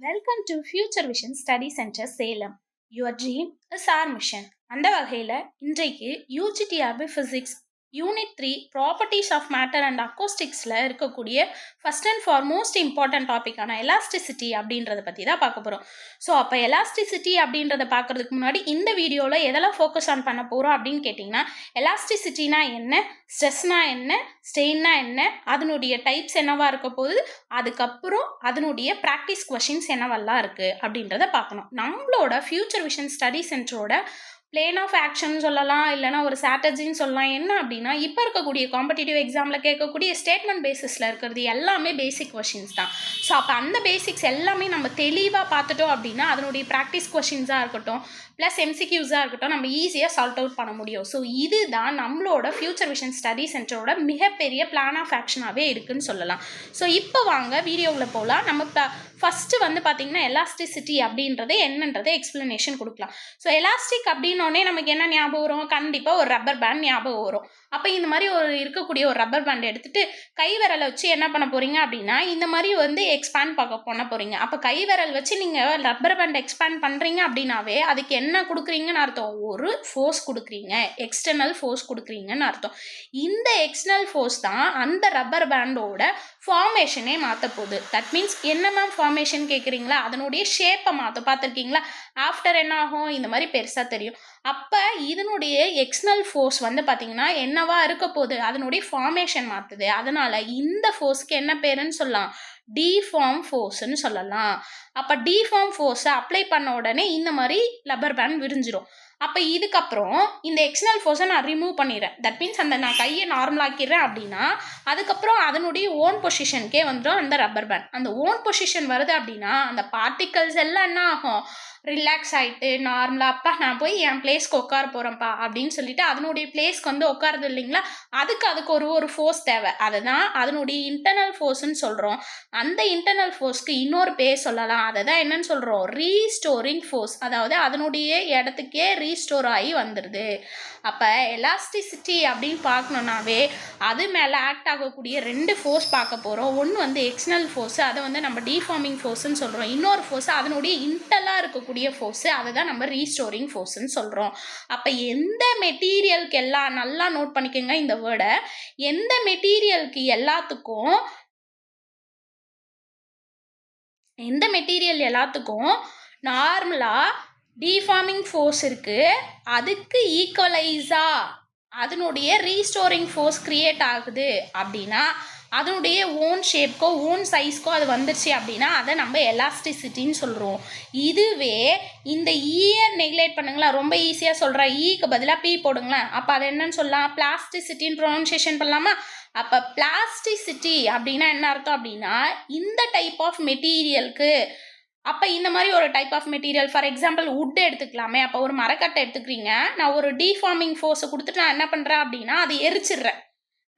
Welcome to future vision study centre Salem. Your dream is our mission. அந்த வகையில் இன்றைக்கு UGTRB physics unit 3 properties of matter and அக்கோஸ்டிக்ஸில் இருக்கக்கூடிய first and foremost important டாப்பிக்கான elasticity அப்படின்றத பற்றி தான் பார்க்க போகிறோம். ஸோ அப்போ எலாஸ்டிசிட்டி அப்படின்றத பார்க்குறதுக்கு முன்னாடி இந்த வீடியோவில் எதெல்லாம் ஃபோக்கஸ் ஆன் பண்ண போகிறோம் அப்படின்னு கேட்டிங்கன்னா, எலாஸ்டிசிட்டினா என்ன, ஸ்ட்ரெஸ்னா என்ன, ஸ்ட்ரெயின்னா என்ன, அதனுடைய டைப்ஸ் என்னவா இருக்க போகுது, அதுக்கப்புறம் அதனுடைய ப்ராக்டிஸ் கொஷின்ஸ் என்னவெல்லாம் இருக்குது அப்படின்றத பார்க்கணும். நம்மளோட ஃபியூச்சர் விஷன் ஸ்டடி சென்டரோட பிளேன் ஆஃப் ஆக்ஷன் சொல்லலாம், இல்லைனா ஒரு ஸ்ட்ராட்டஜின்னு சொல்லலாம். என்ன அப்படின்னா, இப்போ இருக்கக்கூடிய காம்படிட்டிவ் எக்ஸாமில் கேட்கக்கூடிய ஸ்டேட்மெண்ட் பேசிஸில் இருக்கிறது எல்லாமே பேசிக் கொஷின்ஸ் தான். ஸோ அப்போ அந்த பேசிக்ஸ் எல்லாமே நம்ம தெளிவாக பார்த்துட்டோம் அப்படின்னா அதனுடைய ப்ராக்டிஸ் கொஷின்ஸாக இருக்கட்டும் ப்ளஸ் எம்சிக்யூஸாக இருக்கட்டும் நம்ம ஈஸியாக சால்ட் அவுட் பண்ண முடியும். ஸோ இதுதான் நம்மளோட ஃபியூச்சர் விஷன் ஸ்டடி சென்டரோட மிகப்பெரிய பிளான் ஆஃப் ஆக்ஷனாகவே இருக்குதுன்னு சொல்லலாம். ஸோ இப்போ வாங்க வீடியோவில் போகலாம். நம்ம ஃபஸ்ட்டு வந்து பார்த்திங்கன்னா எலாஸ்டிசிட்டி அப்படின்றது என்னன்றதை எக்ஸ்ப்ளனேஷன் கொடுக்கலாம். ஸோ எலாஸ்டிக் அப்படின்னோடனே நமக்கு என்ன ஞாபகம் வரும்? கண்டிப்பாக ஒரு ரப்பர் பேண்ட் ஞாபகம் வரும். அப்போ இந்த மாதிரி இருக்கக்கூடிய ஒரு ரப்பர் பேண்ட் எடுத்துகிட்டு கை விரலை வச்சு என்ன பண்ண போகிறீங்க அப்படின்னா இந்த மாதிரி வந்து எக்ஸ்பேண்ட் பண்ண போகிறீங்க. அப்போ கை விரல் வச்சு நீங்கள் ரப்பர் பேண்ட் எக்ஸ்பேண்ட் பண்ணுறீங்க அப்படின்னாவே அதுக்கு என்ன கொடுக்குறீங்கன்னு அர்த்தம்? ஒரு ஃபோர்ஸ் கொடுக்குறீங்க, எக்ஸ்டர்னல் ஃபோர்ஸ் கொடுக்குறீங்கன்னு அர்த்தம். இந்த எக்ஸ்டர்னல் ஃபோர்ஸ் தான் அந்த ரப்பர் பேண்டோட ஃபார்மேஷனே மாற்ற போகுது. தட் மீன்ஸ் என்ன மேம் ஃபார்மேஷன் கேட்குறீங்களா? அதனுடைய ஷேப்பை மாற்ற பார்த்துருக்கீங்களா? ஆஃப்டர் என்ன ஆகும்? இந்த மாதிரி பெருசாக தெரியும். அப்போ இதனுடைய எக்ஸ்டர்னல் ஃபோர்ஸ் வந்து பார்த்திங்கன்னா என்னவா இருக்க போகுது? அதனுடைய ஃபார்மேஷன் மாற்றுது. அதனால் இந்த ஃபோர்ஸ்க்கு என்ன பேருன்னு சொல்லலாம்? டிஃபார்ம் ஃபோர்ஸ்ன்னு சொல்லலாம். அப்போ டிஃபார்ம் ஃபோர்ஸை அப்ளை பண்ண உடனே இந்த மாதிரி ரப்பர் பேண்ட் விரிஞ்சிடும். அப்போ இதுக்கப்புறம் இந்த எக்ஸ்டர்னல் ஃபோர்ஸை நான் ரிமூவ் பண்ணிடுறேன். தட் மீன்ஸ் அந்த நான் கையை நார்மலாக்கிடுறேன் அப்படின்னா அதுக்கப்புறம் அதனுடைய ஓன் பொசிஷனுக்கே வந்துடும் அந்த ரப்பர் பேண்ட். அந்த ஓன் பொசிஷன் வருது அப்படின்னா அந்த பார்ட்டிகல்ஸ் எல்லாம் என்ன ஆகும்? ரிலாக்ஸ் ஆகிட்டு நார்மலாக அப்பா நான் போய் என் பிளேஸ்க்கு உட்கார போகிறேன்ப்பா அப்படின்னு சொல்லிட்டு அதனுடைய பிளேஸ்க்கு வந்து உட்காருது இல்லைங்களா? அதுக்கு ஒரு ஃபோர்ஸ் தேவை. அதுதான் அதனுடைய இன்டர்னல் ஃபோர்ஸ்ன்னு சொல்கிறோம். அந்த இன்டர்னல் ஃபோர்ஸ்க்கு இன்னொரு பேர் சொல்லலாம். அதை தான் என்னன்னு சொல்கிறோம்? Restoring force. அதாவது அதனுடைய இடத்துக்கே ரீஸ்டோர் ஆகி வந்துடுது. அப்போ எலாஸ்டிசிட்டி அப்படின்னு பார்க்கணுன்னாவே அது மேலே ஆக்ட் ஆகக்கூடிய 2 ஃபோர்ஸ் பார்க்க போகிறோம். ஒன்று வந்து எக்ஸ்டர்னல் ஃபோர்ஸு, அதை வந்து நம்ம டிஃபார்மிங் ஃபோர்ஸ்ன்னு சொல்கிறோம். இன்னொரு ஃபோர்ஸ் அதனுடைய இன்டர்னலாக இருக்கக்கூடிய ஃபோர்ஸு, அதை தான் நம்ம ரீஸ்டோரிங் ஃபோர்ஸ்ன்னு சொல்கிறோம். அப்போ எந்த மெட்டீரியலுக்கு எல்லாம் நல்லா நோட் பண்ணிக்கோங்க இந்த வேர்டை, எந்த மெட்டீரியல் எல்லாத்துக்கும் நார்மலாக டிஃபார்மிங் ஃபோர்ஸ் இருக்குது, அதுக்கு ஈக்குவலைஸாக அதனுடைய ரீஸ்டோரிங் ஃபோர்ஸ் கிரியேட் ஆகுது அப்படின்னா அதனுடைய ஓன் ஷேப்க்கோ ஓன் சைஸ்க்கோ அது வந்துருச்சு அப்படின்னா அதை நம்ம எலாஸ்டிசிட்டின்னு சொல்கிறோம். இதுவே இந்த ஈயை நெக்லேட் பண்ணுங்களேன், ரொம்ப ஈஸியாக சொல்கிறேன், ஈக்கு பதிலாக பி போடுங்களேன். அப்போ அது என்னன்னு சொல்லலாம்? பிளாஸ்டிசிட்டின்னு ப்ரொனன்சியேஷன் பண்ணலாமா? அப்போ பிளாஸ்டிசிட்டி அப்படின்னா என்ன அர்த்தம் அப்படின்னா இந்த டைப் ஆஃப் மெட்டீரியலுக்கு, அப்போ இந்த மாதிரி ஒரு type of material for example wood எடுத்துக்கலாமே. அப்போ ஒரு மரக்கட்டை எடுத்துக்கிறீங்க, நான் ஒரு டிஃபார்மிங் ஃபோர்ஸை கொடுத்துட்டு நான் என்ன பண்ணுறேன் அப்படின்னா அதை எரிச்சிடுறேன்.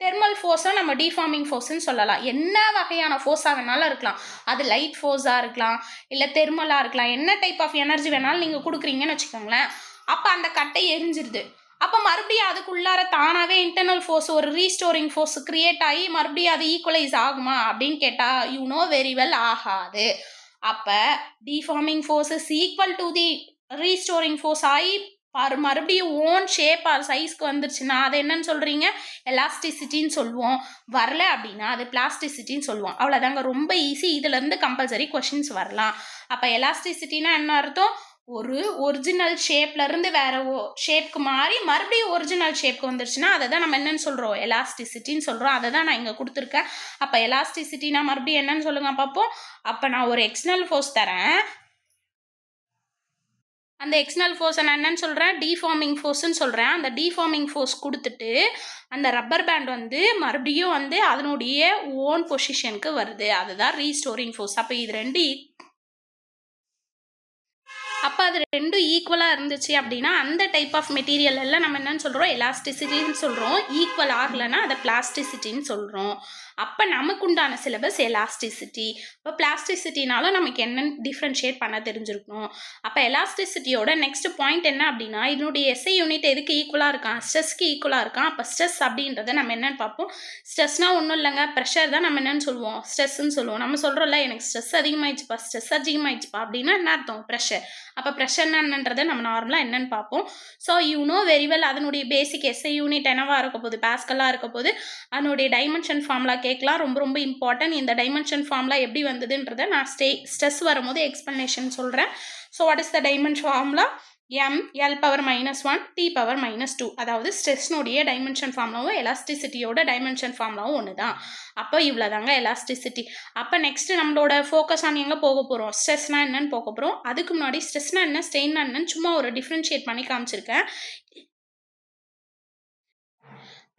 தெர்மல் ஃபோர்ஸை நம்ம டிஃபார்மிங் ஃபோர்ஸ்ன்னு சொல்லலாம். என்ன வகையான ஃபோர்ஸாக வேணாலும் இருக்கலாம். அது லைட் ஃபோர்ஸாக இருக்கலாம், இல்லை தெர்மலாக இருக்கலாம். என்ன டைப் ஆஃப் எனர்ஜி வேணாலும் நீங்கள் கொடுக்குறீங்கன்னு வச்சுக்கோங்களேன். அப்போ அந்த கட்டை எரிஞ்சிருது. அப்போ மறுபடியும் அதுக்குள்ளார தானாகவே இன்டர்னல் ஃபோர்ஸ் ஒரு ரீஸ்டோரிங் ஃபோர்ஸ் கிரியேட் ஆகி மறுபடியும் அது ஈக்குவலைஸ் ஆகுமா அப்படின்னு கேட்டால் யூ நோ வெரி வெல் ஆகாது. அப்போ deforming force is equal to the restoring force ஆகி மறுபடியும் ஓன் ஷேப் ஆர் சைஸ்க்கு வந்துருச்சுன்னா அது என்னன்னு சொல்கிறீங்க? எலாஸ்டிசிட்டின்னு சொல்லுவோம். வரல அப்படின்னா அது பிளாஸ்டிசிட்டின்னு சொல்லுவோம். அவ்வளோதாங்க, ரொம்ப ஈஸி. இதுலேருந்து கம்பல்சரி கொஷின்ஸ் வரலாம். அப்போ எலாஸ்டிசிட்டினா என்ன அர்த்தம்? ஒரு ஒரிஜினல் ஷேப்லேருந்து வேற ஷேப்க்கு மாறி மறுபடியும் ஒரிஜினல் ஷேப்க்கு வந்துருச்சுன்னா அதை தான் நம்ம என்னன்னு சொல்கிறோம்? எலாஸ்டிசிட்டின்னு சொல்கிறோம். அதை தான் நான் இங்கே கொடுத்துருக்கேன். அப்போ எலாஸ்டிசிட்டினா மறுபடியும் என்னன்னு சொல்லுங்க பார்ப்போம். அப்போ நான் ஒரு எக்ஸ்டர்னல் ஃபோர்ஸ் தரேன், அந்த எக்ஸ்டர்னல் ஃபோர்ஸை நான் என்னன்னு சொல்கிறேன்? டிஃபார்மிங் ஃபோர்ஸ்ன்னு சொல்கிறேன். அந்த டிஃபார்மிங் ஃபோர்ஸ் கொடுத்துட்டு அந்த ரப்பர் பேண்ட் வந்து மறுபடியும் வந்து அதனுடைய ஓன் பொசிஷனுக்கு வருது. அதுதான் ரீஸ்டோரிங் ஃபோர்ஸ். அப்போ இது அது ரெண்டும் ஈக்குவலாக இருந்துச்சு அப்படின்னா அந்த டைப் ஆஃப் மெட்டீரியல் எல்லாம் நம்ம என்னன்னு சொல்கிறோம்? எலாஸ்டிசிட்டின்னு சொல்கிறோம். ஈக்குவல் ஆகலைன்னா அதை பிளாஸ்டிசிட்டின்னு சொல்கிறோம். அப்போ நமக்கு உண்டான சிலபஸ் எலாஸ்டிசிட்டி. இப்போ பிளாஸ்டிசிட்டினால நமக்கு என்னன்னு டிஃப்ரென்ஷியேட் பண்ண தெரிஞ்சிருக்கணும். அப்போ எலாஸ்டிசிட்டியோட நெக்ஸ்ட் பாயிண்ட் என்ன அப்படின்னா, இதனுடைய எஸ்ஐ யூனிட் எதுக்கு ஈக்குவலாக இருக்கான், ஸ்ட்ரெஸ்க்கு ஈக்குவலாக இருக்கான். அப்போ ஸ்ட்ரெஸ் அப்படின்றத நம்ம என்னன்னு பார்ப்போம். ஸ்ட்ரெஸ்னா ஒன்றும் இல்லைங்க, ப்ரெஷர் தான் நம்ம என்னன்னு சொல்லுவோம், ஸ்ட்ரெஸ்ன்னு சொல்லுவோம். நம்ம சொல்கிறோம்ல, எனக்கு ஸ்ட்ரெஸ் அதிகமாகிடுச்சுப்பா, ஸ்ட்ரெஸ் அதிகமாகிடுச்சுப்பா அப்படின்னா என்ன அர்த்தம், ப்ரெஷர். அப்போ ப்ரெஷர்னா என்னன்றதை நம்ம நார்மலாக என்னன்னு பார்ப்போம். So you know very well அதனுடைய பேசிக் எஸ்ஐ யூனிட் என்னவா இருக்க போகுது, பாஸ்கலாக இருக்க போது. அதனுடைய டைமென்ஷன் ஃபார்முலா கேட்கலாம், ரொம்ப ரொம்ப இம்பார்ட்டன்ட். இந்த டைமென்ஷன் ஃபார்முலா எப்படி வந்ததுன்றதை நான் ஸ்ட்ரெஸ் வரும்போது எக்ஸ்பிளனேஷன் சொல்கிறேன். So what is the dimension formula, ml⁻⁻1 t⁻². அதாவது ஸ்ட்ரெஸ்னுடைய டைமென்ஷன் ஃபார்முலாவும் எலாஸ்டிசிட்டியோட டைமென்ஷன் ஃபார்முலாவும் ஒன்று தான். அப்போ இவ்வளோதாங்க எலாஸ்டிசிட்டி. அப்போ நெக்ஸ்ட் நம்மளோட ஃபோக்கஸ் ஆன் எங்கே போக போகிறோம், ஸ்ட்ரெஸ்னா என்னன்னு போக போகிறோம். அதுக்கு முன்னாடி ஸ்ட்ரெஸ்னா என்ன, ஸ்ட்ரெயின்னா என்னன்னு சும்மா ஒரு டிஃப்ரென்ஷியேட் பண்ணி காமிச்சிருக்கேன்.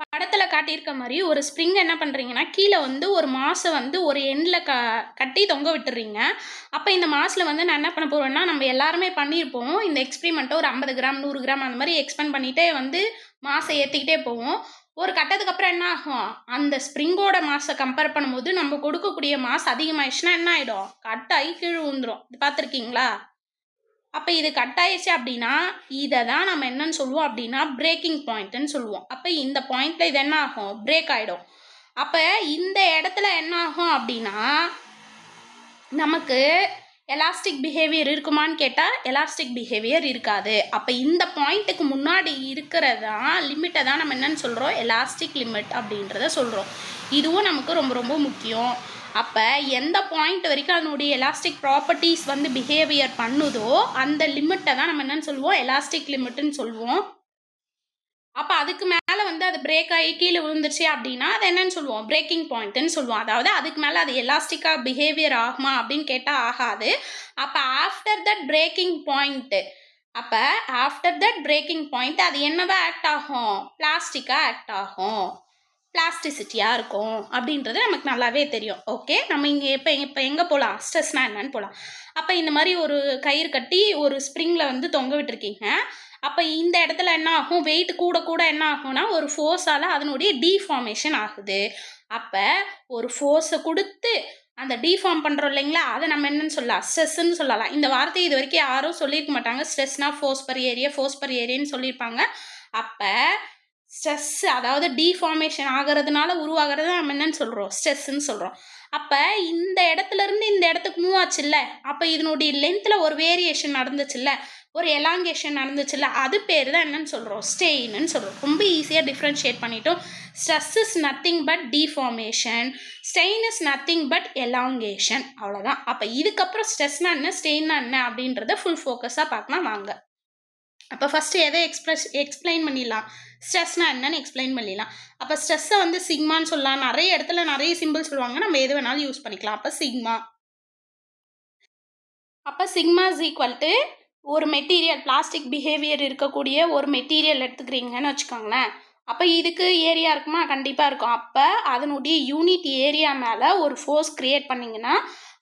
படத்தில் காட்டியிருக்க மாதிரி ஒரு ஸ்ப்ரிங் என்ன பண்ணுறீங்கன்னா, கீழே வந்து ஒரு மாசை வந்து ஒரு எண்டில் கட்டி தொங்க விட்டுறீங்க. அப்போ இந்த மாசில் வந்து நான் என்ன பண்ண போகிறேன்னா, நம்ம எல்லாருமே பண்ணியிருப்போம் இந்த எக்ஸ்பிரிமெண்ட்டை, ஒரு 50 கிராம் 100 கிராம் அந்த மாதிரி எக்ஸ்பெண்ட் பண்ணிகிட்டே வந்து மாசை ஏற்றிக்கிட்டே போவோம். ஒரு கட்டத்துக்கு அப்புறம் என்ன ஆகும், அந்த ஸ்ப்ரிங்கோட மாசை கம்பேர் பண்ணும்போது நம்ம கொடுக்கக்கூடிய மாஸ் அதிகமாகிடுச்சுன்னா என்ன ஆகிடும், கட்டாகி கீழே விழுந்துடும். இது பார்த்துருக்கீங்களா? அப்போ இது கட் ஆயிடுச்சு அப்படின்னா இதை தான் நம்ம என்னன்னு சொல்லுவோம் அப்படின்னா பிரேக்கிங் பாயிண்ட்னு சொல்லுவோம். அப்போ இந்த பாயிண்ட்ல இது என்ன ஆகும், பிரேக் ஆகிடும். அப்போ இந்த இடத்துல என்ன ஆகும் அப்படின்னா, நமக்கு எலாஸ்டிக் பிஹேவியர் இருக்குமான்னு கேட்டால் எலாஸ்டிக் பிஹேவியர் இருக்காது. அப்போ இந்த பாயிண்ட்டுக்கு முன்னாடி இருக்கிறதான் லிமிட்டை தான் நம்ம என்னன்னு சொல்கிறோம், எலாஸ்டிக் லிமிட் அப்படின்றத சொல்கிறோம். இதுவும் நமக்கு ரொம்ப ரொம்ப முக்கியம். அப்போ எந்த பாயிண்ட் வரைக்கும் அதனுடைய எலாஸ்டிக் ப்ராப்பர்ட்டிஸ் வந்து பிஹேவியர் பண்ணுதோ அந்த லிமிட்டை தான் நம்ம என்னன்னு சொல்லுவோம், எலாஸ்டிக் லிமிட்னு சொல்லுவோம். அப்போ அதுக்கு மேலே வந்து அது பிரேக் ஆகி கீழே விழுந்துருச்சு அப்படின்னா அது என்னன்னு சொல்லுவோம், பிரேக்கிங் பாயிண்ட்னு சொல்லுவோம். அதாவது அதுக்கு மேலே அது எலாஸ்டிக்காக பிஹேவியர் ஆகுமா அப்படின்னு கேட்டால் ஆகாது. அப்போ ஆஃப்டர் தட் பிரேக்கிங் பாயிண்ட்டு, அப்போ ஆஃப்டர் தட் பிரேக்கிங் பாயிண்ட் அது என்னவா ஆக்ட் ஆகும், பிளாஸ்டிக்காக ஆக்ட் ஆகும், பிளாஸ்டிசிட்டியாக இருக்கும் அப்படின்றது நமக்கு நல்லாவே தெரியும். ஓகே, நம்ம இங்கே இப்போ எங்கே போகலாம், ஸ்ட்ரெஸ்னா என்னன்னு போகலாம். அப்போ இந்த மாதிரி ஒரு கயிறு கட்டி ஒரு ஸ்ப்ரிங்கில் வந்து தொங்க விட்டுருக்கீங்க. அப்போ இந்த இடத்துல என்ன ஆகும், வெயிட் கூட கூட என்ன ஆகும்னா ஒரு ஃபோர்ஸால் அதனுடைய டீஃபார்மேஷன் ஆகுது. அப்போ ஒரு ஃபோர்ஸை கொடுத்து அந்த டீஃபார்ம் பண்ணுறோம் இல்லைங்களா, அதை நம்ம என்னன்னு சொல்லலாம், ஸ்ட்ரெஸ்ன்னு சொல்லலாம். இந்த வார்த்தையை இது வரைக்கும் யாரும் சொல்லியிருக்க மாட்டாங்க. ஸ்ட்ரெஸ்னா ஃபோர்ஸ் பர் ஏரியான்னு சொல்லியிருப்பாங்க. அப்போ ஸ்ட்ரெஸ் அதாவது டீஃபார்மேஷன் ஆகிறதுனால உருவாகிறது நம்ம என்னன்னு சொல்கிறோம், ஸ்ட்ரெஸ்ன்னு சொல்கிறோம். அப்போ இந்த இடத்துலேருந்து இந்த இடத்துக்கு மூவ் ஆச்சுல்ல, அப்போ இதனுடைய லென்த்தில் ஒரு வேரியேஷன் நடந்துச்சுல்ல, ஒரு எலாங்கேஷன் நடந்துச்சுல்ல, அது பேர் தான் என்னன்னு சொல்கிறோம், ஸ்ட்ரெயின்னு சொல்கிறோம். ரொம்ப ஈஸியாக டிஃப்ரென்ஷியேட் பண்ணிட்டோம். Stress is nothing but deformation, strain is nothing but elongation, அவ்வளோதான். அப்போ இதுக்கப்புறம் ஸ்ட்ரெஸ்னா என்ன, ஸ்ட்ரெயின்னா என்ன அப்படின்றத ஃபுல் ஃபோக்கஸாக பார்க்கலாம் வாங்க. அப்போ ஃபஸ்ட்டு எதை எக்ஸ்பிளைன் பண்ணிடலாம், ஸ்ட்ரெஸ்னா என்னன்னு எக்ஸ்பிளைன் பண்ணிடலாம். அப்போ ஸ்ட்ரெஸ்ஸை வந்து சிக்மான்னு சொல்லலாம், நிறைய இடத்துல நிறைய சிம்பிள் சொல்லுவாங்க, நம்ம எது வேணாலும் யூஸ் பண்ணிக்கலாம். அப்போ சிக்மா, அப்போ சிக்மா இஸ் ஈக்குவல் டு ஒரு மெட்டீரியல், பிளாஸ்டிக் பிஹேவியர் இருக்கக்கூடிய ஒரு மெட்டீரியல் எடுத்துக்கிறீங்கன்னு வச்சுக்கோங்களேன். அப்போ இதுக்கு ஏரியா இருக்குமா, கண்டிப்பாக இருக்கும். அப்போ அதனுடைய யூனிட் ஏரியா மேலே ஒரு ஃபோர்ஸ் க்ரியேட் பண்ணிங்கன்னா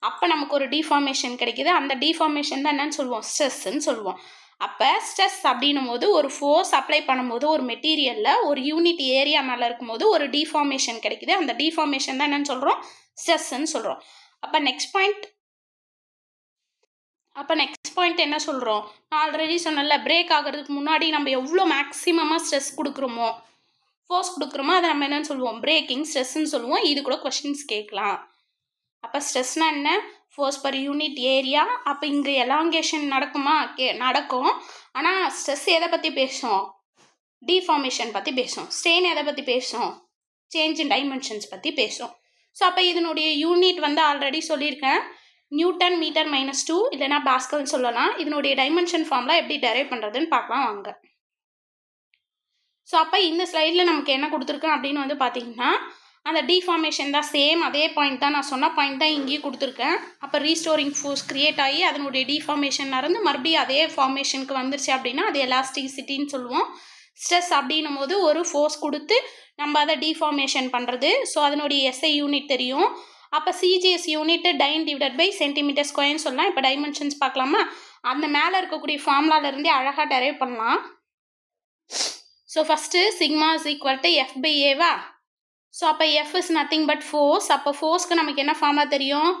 அப்போ நமக்கு ஒரு டிஃபார்மேஷன் கிடைக்கிது. அந்த டிஃபார்மேஷன் தான் என்னன்னு சொல்லுவோம், ஸ்ட்ரெஸ்ன்னு சொல்லுவோம். அப்போ ஸ்ட்ரெஸ் அப்படின்னும் போது ஒரு ஃபோர்ஸ் அப்ளை பண்ணும்போது ஒரு மெட்டீரியலில் ஒரு யூனிட் ஏரியா மேலே இருக்கும்போது ஒரு டிஃபார்மேஷன் கிடைக்குது. அந்த டிஃபார்மேஷன் தான் என்னன்னு சொல்கிறோம், ஸ்ட்ரெஸ்ன்னு சொல்கிறோம். அப்போ நெக்ஸ்ட் பாயிண்ட் என்ன சொல்கிறோம், நான் ஆல்ரெடி சொன்னல, பிரேக் ஆகிறதுக்கு முன்னாடி நம்ம எவ்வளோ மேக்ஸிமமாக ஸ்ட்ரெஸ் கொடுக்குறோமோ, ஃபோர்ஸ் கொடுக்குறோமோ அதை நம்ம என்னன்னு சொல்லுவோம், பிரேக்கிங் ஸ்ட்ரெஸ்ன்னு சொல்லுவோம். இது கூட கொஸ்டின்ஸ் கேட்கலாம். அப்போ ஸ்ட்ரெஸ்னா என்ன, ஃபோர்ஸ் பர் யூனிட் ஏரியா. அப்போ இங்கே எலாங்கேஷன் நடக்குமா, நடக்கும். ஆனால் ஸ்ட்ரெஸ் எதை பற்றி பேசும், டிஃபார்மேஷன் பற்றி பேசும். ஸ்ட்ரெயின் எதை பற்றி பேசும், சேஞ்ச் இன் டைமென்ஷன்ஸ் பற்றி பேசும். ஸோ அப்போ இதனுடைய யூனிட் வந்து ஆல்ரெடி சொல்லியிருக்கேன், நியூட்டன் மீட்டர் -2 இல்லைனா பாஸ்கல்னு சொல்லலாம். இதனுடைய டைமென்ஷன் ஃபார்ம்லாம் எப்படி டெரைவ் பண்ணுறதுன்னு பார்க்கலாம் வாங்க. ஸோ அப்போ இந்த ஸ்லைடில் நமக்கு என்ன கொடுத்துருக்கேன் அப்படின்னு வந்து பார்த்தீங்கன்னா, அந்த டிஃபார்மேஷன் தான் சேம், அதே பாயிண்ட் தான், நான் சொன்ன பாயிண்ட் தான் இங்கேயும் கொடுத்துருக்கேன். அப்போ ரீஸ்டோரிங் ஃபோர்ஸ் க்ரியேட் ஆகி அதனுடைய டிஃபார்மேஷன் நடந்து மறுபடியும் அதே ஃபார்மேஷனுக்கு வந்துருச்சு அப்படின்னா அது எலாஸ்டிசிட்டின்னு சொல்லுவோம். ஸ்ட்ரெஸ் அப்படின்னும் போது ஒரு ஃபோர்ஸ் கொடுத்து நம்ம அதை டிஃபார்மேஷன் பண்ணுறது. ஸோ அதனுடைய எஸ்ஐ யூனிட் தெரியும். அப்போ CGS unit dyne divided by centimetre ஸ்கொயர்னு சொல்லலாம். இப்போ டைமென்ஷன்ஸ் பார்க்கலாமா, அந்த மேலே இருக்கக்கூடிய ஃபார்முலாலேருந்தே அழகாக டெரைவ் பண்ணலாம். So first sigma is equal to F by ஏவா. ஸோ அப்போ F is nothing but force. அப்போ ஃபோர்ஸ்க்கு நமக்கு என்ன ஃபார்முலா தெரியும்?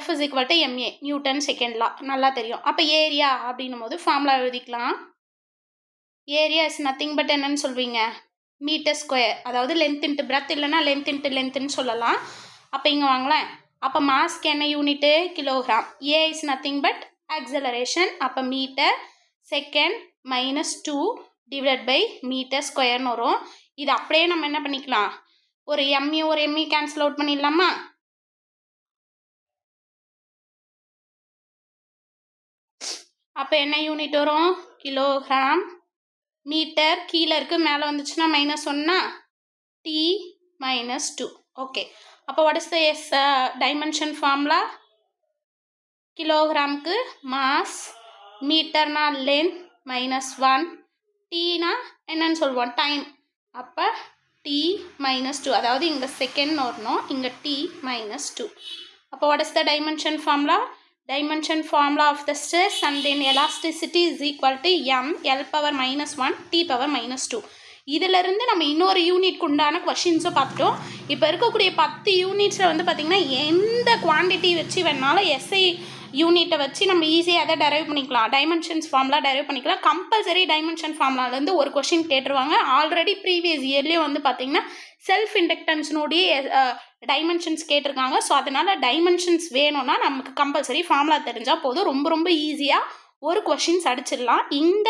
F is equal to MA, Newton second law, நல்லா தெரியும். அப்போ ஏரியா அப்படின்னும் போது ஃபார்முலா எழுதிக்கலாம். ஏரியா இஸ் நத்திங் பட் என்னன்னு சொல்வீங்க? மீட்டர் ஸ்கொயர், அதாவது லென்த் இன்ட்டு பிரெத், இல்லைன்னா லென்த் இன்ட்டு லென்த்துன்னு சொல்லலாம். அப்போ இங்கே வாங்களேன். அப்போ மாஸ்க்கு என்ன unit? Kilogram. A is nothing but acceleration. அப்போ metre second -2 divide by metre ஸ்கொயர்னு வரும். இது அப்படியே நம்ம என்ன பண்ணிக்கலாம்? ஒரு எம்இ கேன்சல் அவுட் பண்ணிடலாமா? அப்போ என்ன யூனிட் வரும்? கிலோகிராம். மீட்டர் கீழே இருக்கு, மேலே வந்துச்சுன்னா -1 T -2. ஓகே. அப்போ what is the dimension formula? கிலோகிராமுக்கு மாஸ், மீட்டர்னா லென்த், -1, டீனா என்னன்னு சொல்லுவோம்? டைம். அப்போ T -2, அதாவது இங்கே செகண்ட் வரணும், இங்கே T -2. அப்போ what is the dimension formula? Dimension formula of the stress and then elasticity is equal to m L power -1 T power -2. இதிலிருந்து நம்ம இன்னொரு யூனிட்க்கு உண்டான கொஷின்ஸை பார்த்துட்டோம். இப்போ இருக்கக்கூடிய 10 யூனிட்ஸில் வந்து பார்த்திங்கன்னா எந்த குவான்டிட்டி வச்சு வேணாலும் எஸ்ஐ யூனிட்டை வச்சு நம்ம ஈஸியாக அதை டெரைவ் பண்ணிக்கலாம். டைமென்ஷன்ஸ் ஃபார்முலா டெரைவ் பண்ணிக்கலாம். கம்பல்சரி டைமென்ஷன் ஃபார்முலாலேருந்து ஒரு கொஷின் கேட்டுருவாங்க. ஆல்ரெடி ப்ரீவியஸ் இயர்லேயே வந்து பார்த்திங்கன்னா செல்ஃப் இண்டக்டன்ஸ்னுடைய டைமென்ஷன்ஸ் கேட்டிருக்காங்க. ஸோ அதனால் டைமென்ஷன்ஸ் வேணும்னா நமக்கு கம்பல்சரி ஃபார்முலா தெரிஞ்சால் போதும். ரொம்ப ரொம்ப ஈஸியாக ஒரு கொஷின்ஸ் அடிச்சிடலாம். இந்த